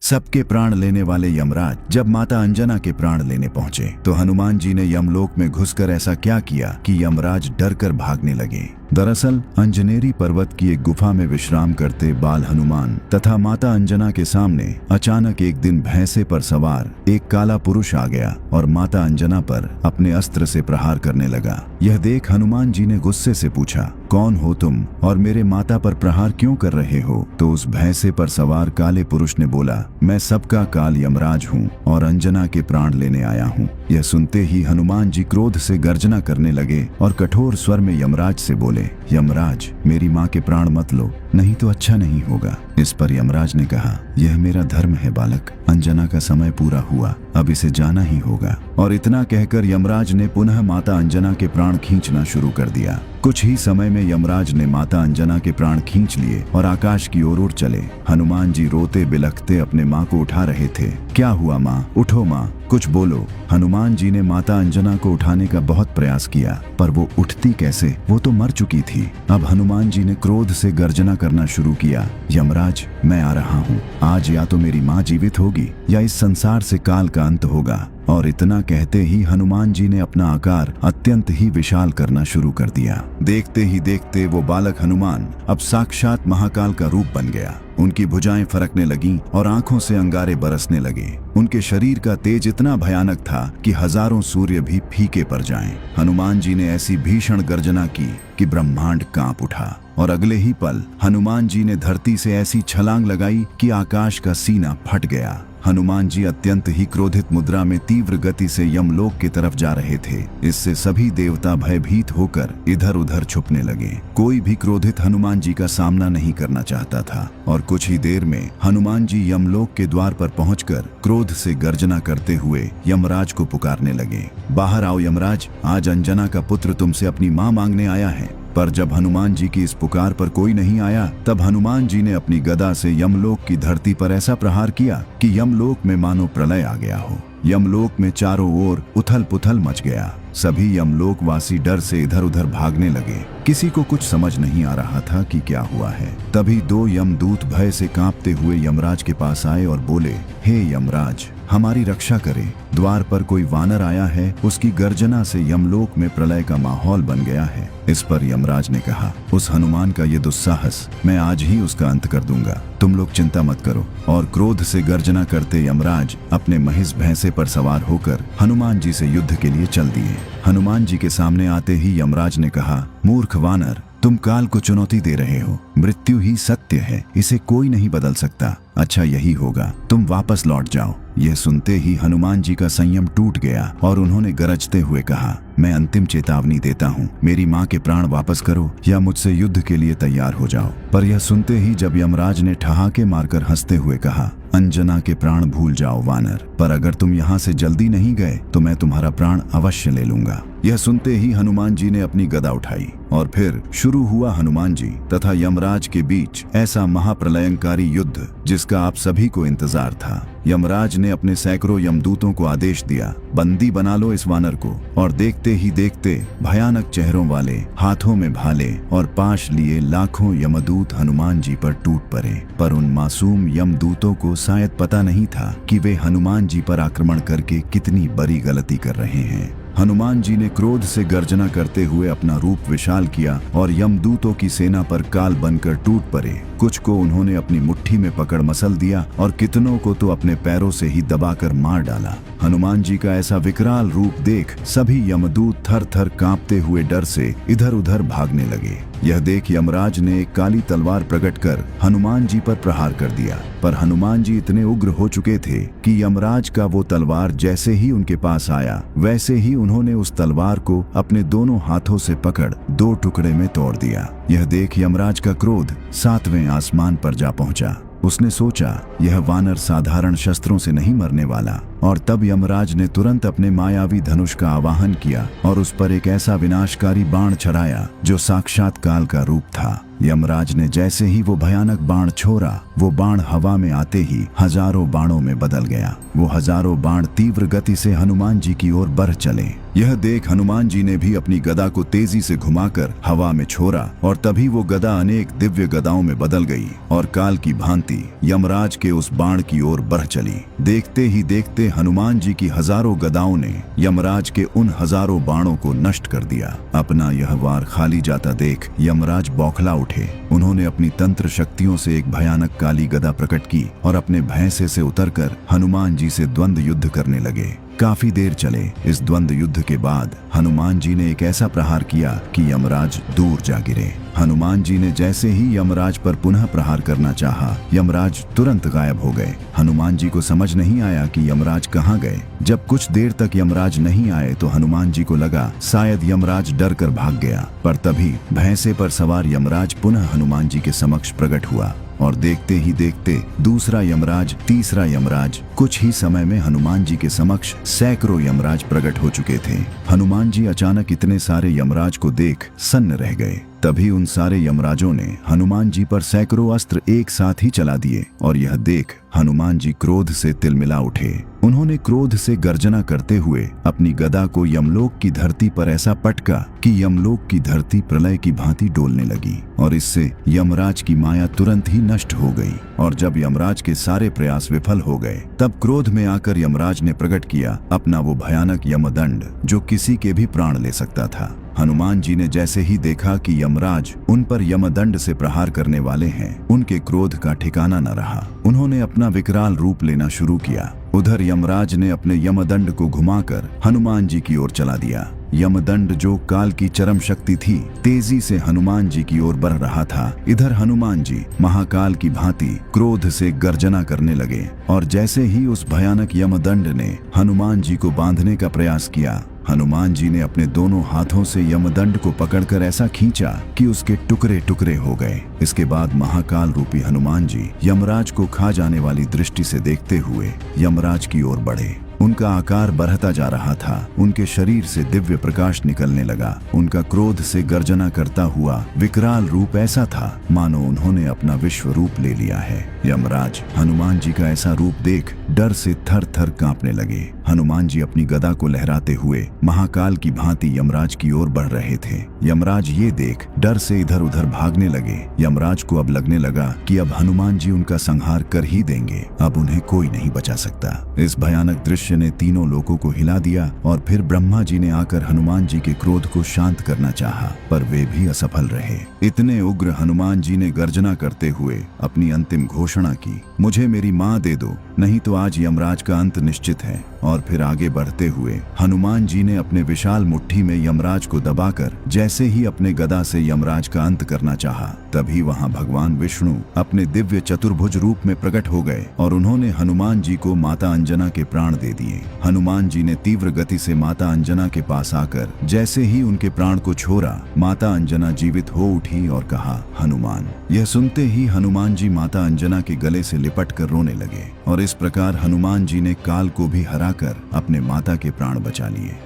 सबके प्राण लेने वाले यमराज जब माता अंजना के प्राण लेने पहुंचे तो हनुमान जी ने यमलोक में घुसकर ऐसा क्या किया कि यमराज डरकर भागने लगे। दरअसल अंजनेरी पर्वत की एक गुफा में विश्राम करते बाल हनुमान तथा माता अंजना के सामने अचानक एक दिन भैंसे पर सवार एक काला पुरुष आ गया और माता अंजना पर अपने अस्त्र से प्रहार करने लगा। यह देख हनुमान जी ने गुस्से से पूछा, कौन हो तुम और मेरे माता पर प्रहार क्यों कर रहे हो? तो उस भैंसे पर सवार काले पुरुष ने बोला, मैं सबका काल यमराज हूँ और अंजना के प्राण लेने आया हूँ। यह सुनते ही हनुमान जी क्रोध से गर्जना करने लगे और कठोर स्वर में यमराज से बोले, यमराज मेरी माँ के प्राण मत लो, नहीं तो अच्छा नहीं होगा। इस पर यमराज ने कहा, यह मेरा धर्म है बालक, अंजना का समय पूरा हुआ, अब इसे जाना ही होगा। और इतना कहकर यमराज ने पुनः माता अंजना के प्राण खींचना शुरू कर दिया। कुछ ही समय में यमराज ने माता अंजना के प्राण खींच लिए और आकाश की ओर उड़ चले। हनुमान जी रोते बिलखते अपने माँ को उठा रहे थे। क्या हुआ माँ, उठो माँ, कुछ बोलो। हनुमान जी ने माता अंजना को उठाने का बहुत प्रयास किया पर वो उठती कैसे, वो तो मर चुकी थी। अब हनुमान जी ने क्रोध से गर्जना करना शुरू किया, यमराज मैं आ रहा हूँ, आज या तो मेरी माँ जीवित होगी या इस संसार से काल का अंत होगा। और इतना कहते ही हनुमान जी ने अपना आकार अत्यंत ही विशाल करना शुरू कर दिया। देखते ही देखते वो बालक हनुमान अब साक्षात महाकाल का रूप बन गया। उनकी भुजाएं फरकने लगीं और आंखों से अंगारे बरसने लगे। उनके शरीर का तेज इतना भयानक था कि हजारों सूर्य भी फीके पड़ जाएं। हनुमान जी ने ऐसी भीषण गर्जना की कि ब्रह्मांड कांप उठा और अगले ही पल हनुमान जी ने धरती से ऐसी छलांग लगाई कि आकाश का सीना फट गया। हनुमान जी अत्यंत ही क्रोधित मुद्रा में तीव्र गति से यमलोक की तरफ जा रहे थे। इससे सभी देवता भयभीत होकर इधर उधर छुपने लगे। कोई भी क्रोधित हनुमान जी का सामना नहीं करना चाहता था और कुछ ही देर में हनुमान जी यमलोक के द्वार पर पहुंचकर क्रोध से गर्जना करते हुए यमराज को पुकारने लगे, बाहर आओ यमराज, आज अंजना का पुत्र तुमसे अपनी मां मांगने आया है। पर जब हनुमान जी की इस पुकार पर कोई नहीं आया तब हनुमान जी ने अपनी गदा से यमलोक की धरती पर ऐसा प्रहार किया कि यमलोक में मानो प्रलय आ गया हो। यमलोक में चारों ओर उथल पुथल मच गया। सभी यमलोकवासी डर से इधर उधर भागने लगे। किसी को कुछ समझ नहीं आ रहा था कि क्या हुआ है। तभी दो यमदूत भय से कांपते हुए यमराज के पास आए और बोले, हे यमराज, हमारी रक्षा करें, द्वार पर कोई वानर आया है, उसकी गर्जना से यमलोक में प्रलय का माहौल बन गया है। इस पर यमराज ने कहा, उस हनुमान का ये दुस्साहस मैं आज ही उसका अंत कर दूंगा, तुम लोग चिंता मत करो। और क्रोध से गर्जना करते यमराज अपने महिष भैंसे पर सवार होकर हनुमान जी से युद्ध के लिए चल दिए। हनुमान जी के सामने आते ही यमराज ने कहा, मूर्ख वानर, तुम काल को चुनौती दे रहे हो, मृत्यु ही सत्य है, इसे कोई नहीं बदल सकता। अच्छा यही होगा, तुम वापस लौट जाओ। यह सुनते ही हनुमान जी का संयम टूट गया और उन्होंने गरजते हुए कहा, मैं अंतिम चेतावनी देता हूँ, मेरी माँ के प्राण वापस करो या मुझसे युद्ध के लिए तैयार हो जाओ। पर यह सुनते ही जब यमराज ने ठहाके मारकर हंसते हुए कहा, अंजना के प्राण भूल जाओ वानर, पर अगर तुम यहाँ से जल्दी नहीं गए तो मैं तुम्हारा प्राण अवश्य ले लूंगा। यह सुनते ही हनुमान जी ने अपनी गदा उठाई और फिर शुरू हुआ हनुमान जी तथा यमराज के बीच ऐसा महाप्रलयंकारी युद्ध जिसका आप सभी को इंतजार था। यमराज ने अपने सैकड़ों यमदूतों को आदेश दिया, बंदी बना लो इस वानर को। और देखते ही देखते भयानक चेहरों वाले, हाथों में भाले और पाश लिए लाखों यमदूत हनुमान जी पर टूट पड़े। पर उन मासूम यमदूतों को शायद पता नहीं था कि वे हनुमान जी पर आक्रमण करके कितनी बड़ी गलती कर रहे हैं। हनुमान जी ने क्रोध से गर्जना करते हुए अपना रूप विशाल किया और यमदूतों की सेना पर काल बनकर टूट पड़े। कुछ को उन्होंने अपनी मुट्ठी में पकड़ मसल दिया और कितनों को तो अपने पैरों से ही दबाकर मार डाला। हनुमान जी का ऐसा विकराल रूप देख सभी यमदूत थर थर कांपते हुए डर से इधर उधर भागने लगे। यह देख यमराज ने एक काली तलवार प्रकट कर हनुमान जी पर प्रहार कर दिया। पर हनुमान जी इतने उग्र हो चुके थे कि यमराज का वो तलवार जैसे ही उनके पास आया वैसे ही उन्होंने उस तलवार को अपने दोनों हाथों से पकड़ दो टुकड़े में तोड़ दिया। यह देख यमराज का क्रोध सातवें आसमान पर जा पहुंचा। उसने सोचा, यह वानर साधारण शस्त्रों से नहीं मरने वाला और तब यमराज ने तुरंत अपने मायावी धनुष का आवाहन किया और उस पर एक ऐसा विनाशकारी बाण चढ़ाया जो साक्षात काल का रूप था। यमराज ने जैसे ही वो भयानक बाण छोड़ा, वो बाण हवा में आते ही हजारों बाणों में बदल गया। वो हजारों बाण तीव्र गति से हनुमान जी की ओर बढ़ चले। यह देख हनुमान जी ने भी अपनी गदा को तेजी से घुमाकर हवा में छोड़ा और तभी वो गदा अनेक दिव्य गदाओं में बदल गई और काल की भांति यमराज के उस बाण की ओर बढ़ चली। देखते ही देखते हनुमान जी की हजारों गदाओं ने यमराज के उन हजारों बाणों को नष्ट कर दिया। अपना यह वार खाली जाता देख यमराज बौखला उठे। उन्होंने अपनी तंत्र शक्तियों से एक भयानक काली गदा प्रकट की और अपने भैंसे से उतरकर हनुमान जी से द्वंद्व युद्ध करने लगे। काफी देर चले। इस द्वंद्व युद्ध के बाद हनुमान जी ने एक ऐसा प्रहार किया कि यमराज दूर जा गिरे। हनुमान जी ने जैसे ही यमराज पर पुनः प्रहार करना चाहा, यमराज तुरंत गायब हो गए। हनुमान जी को समझ नहीं आया कि यमराज कहाँ गए। जब कुछ देर तक यमराज नहीं आए तो हनुमान जी को लगा शायद यमराज डर कर भाग गया, पर तभी भैंसे पर सवार यमराज पुनः हनुमान जी के समक्ष प्रकट हुआ और देखते ही देखते दूसरा यमराज, तीसरा यमराज, कुछ ही समय में हनुमान जी के समक्ष सैकड़ों यमराज प्रकट हो चुके थे। हनुमान जी अचानक इतने सारे यमराज को देख सन्न रह गए। तभी उन सारे यमराजों ने हनुमान जी पर सैकड़ों अस्त्र एक साथ ही चला दिए और यह देख हनुमान जी क्रोध से तिलमिला उठे। उन्होंने क्रोध से गर्जना करते हुए अपनी गदा को यमलोक की धरती पर ऐसा पटका कि यमलोक की धरती प्रलय की भांति डोलने लगी और इससे यमराज की माया तुरंत ही नष्ट हो गई। और जब यमराज के सारे प्रयास विफल हो गए तब क्रोध में आकर यमराज ने प्रकट किया अपना वो भयानक यमदंड जो किसी के भी प्राण ले सकता था। हनुमान जी ने जैसे ही देखा कि यमराज उन पर यमदंड से प्रहार करने वाले हैं, उनके क्रोध का ठिकाना न रहा। उन्होंने अपना विकराल रूप लेना शुरू किया। उधर यमराज ने अपने यमदंड को घुमाकर हनुमान जी की ओर चला दिया। यमदंड जो काल की चरम शक्ति थी, तेजी से हनुमान जी की ओर बढ़ रहा था। इधर हनुमान जी महाकाल की भांति क्रोध से गर्जना करने लगे और जैसे ही उस भयानक यमदंड ने हनुमान जी को बांधने का प्रयास किया, हनुमान जी ने अपने दोनों हाथों से यमदंड को पकड़कर ऐसा खींचा कि उसके टुकड़े टुकड़े हो गए। इसके बाद महाकाल रूपी हनुमान जी यमराज को खा जाने वाली दृष्टि से देखते हुए यमराज की ओर बढ़े। उनका आकार बढ़ता जा रहा था। उनके शरीर से दिव्य प्रकाश निकलने लगा। उनका क्रोध से गर्जना करता हुआ विकराल रूप ऐसा था मानो उन्होंने अपना विश्व रूप ले लिया है। यमराज हनुमान जी का ऐसा रूप देख डर से थर थर कांपने लगे। हनुमान जी अपनी गदा को लहराते हुए महाकाल की भांति यमराज की ओर बढ़ रहे थे। यमराज ये देख डर से इधर उधर भागने लगे। यमराज को अब लगने लगा कि अब हनुमान जी उनका संहार कर ही देंगे, अब उन्हें कोई नहीं बचा सकता। इस भयानक दृश्य ने तीनों लोगों को हिला दिया और फिर ब्रह्मा जी ने आकर हनुमान जी के क्रोध को शांत करना चाहा, पर वे भी असफल रहे। इतने उग्र हनुमान जी ने गर्जना करते हुए अपनी अंतिम घोषणा की, मुझे मेरी माँ दे दो, नहीं तो आज यमराज का अंत निश्चित है। और फिर आगे बढ़ते हुए हनुमान जी ने अपने विशाल मुट्ठी में यमराज को दबाकर जैसे ही अपने गदा से यमराज का अंत करना चाहा, तभी वहां भगवान विष्णु अपने दिव्य चतुर्भुज रूप में प्रकट हो गए और उन्होंने हनुमान जी को माता अंजना के प्राण दे दिए। हनुमान जी ने तीव्र गति से माता अंजना के पास आकर जैसे ही उनके प्राण को छोड़ा, माता अंजना जीवित हो उठी और कहा, हनुमान। यह सुनते ही हनुमान जी माता अंजना के गले से लिपट कर रोने लगे और इस प्रकार हनुमान जी ने काल को भी हराकर अपने माता के प्राण बचा लिए।